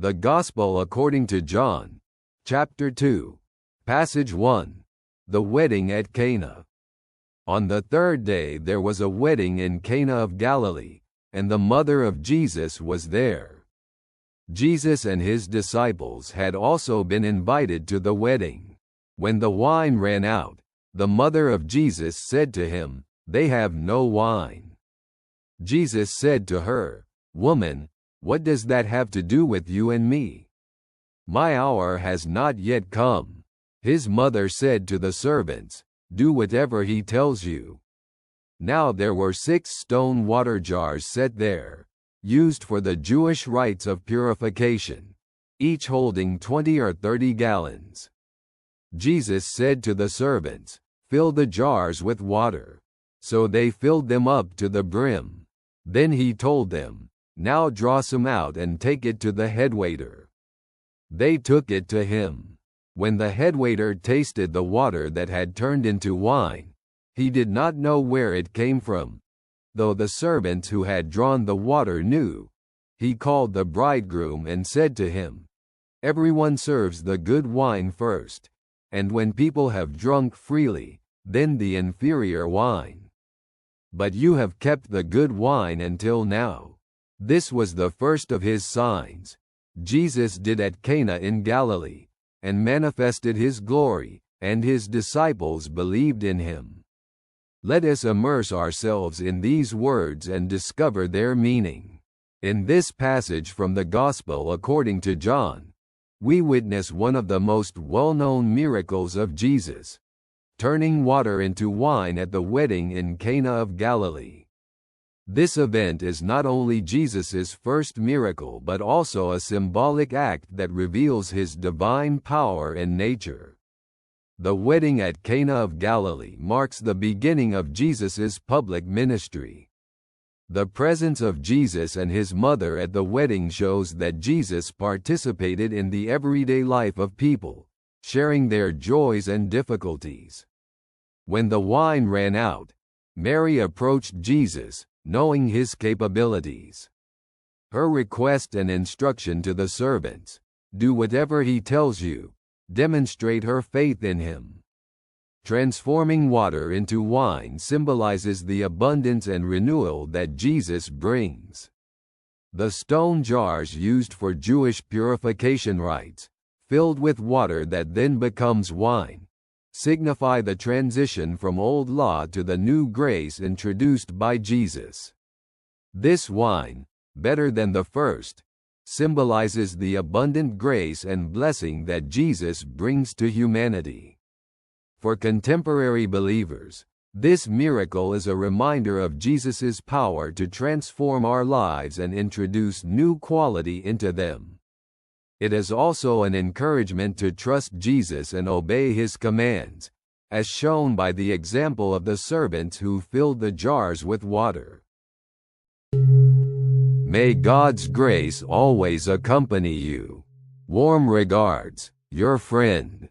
The Gospel according to John, chapter 2, passage 1. The wedding at Cana. On the third day there was a wedding in Cana of Galilee, and the mother of Jesus was there. Jesus and his disciples had also been invited to the wedding. When the wine ran out, the mother of Jesus said to him, "They have no wine." Jesus said to her, "Woman, what does that have to do with you and me? My hour has not yet come." His mother said to the servants, "Do whatever he tells you." Now there were 6 stone water jars set there, used for the Jewish rites of purification, each holding 20 or 30 gallons. Jesus said to the servants, "Fill the jars with water." So they filled them up to the brim. Then he told them, "Now draw some out and take it to the headwaiter." They took it to him. When the headwaiter tasted the water that had turned into wine, he did not know where it came from, though the servants who had drawn the water knew. He called the bridegroom and said to him, "Everyone serves the good wine first, and when people have drunk freely, then the inferior wine. But you have kept the good wine until now." This was the first of his signs Jesus did at Cana in Galilee, and manifested his glory, and his disciples believed in him. Let us immerse ourselves in these words and discover their meaning. In this passage from the Gospel according to John, we witness one of the most well-known miracles of Jesus, turning water into wine at the wedding in Cana of Galilee. This event is not only Jesus's first miracle but also a symbolic act that reveals his divine power and nature. The wedding at Cana of Galilee marks the beginning of Jesus's public ministry. The presence of Jesus and his mother at the wedding shows that Jesus participated in the everyday life of people, sharing their joys and difficulties. When the wine ran out, Mary approached Jesus, knowing his capabilities. Her request and instruction to the servants, "Do whatever he tells you," demonstrate her faith in him. Transforming water into wine symbolizes the abundance and renewal that Jesus brings. The stone jars used for Jewish purification rites, filled with water that then becomes wine, signify the transition from old law to the new grace introduced by Jesus. This wine, better than the first, symbolizes the abundant grace and blessing that Jesus brings to humanity. For contemporary believers, this miracle is a reminder of Jesus's power to transform our lives and introduce new quality into them. It is also an encouragement to trust Jesus and obey his commands, as shown by the example of the servants who filled the jars with water. May God's grace always accompany you. Warm regards, your friend.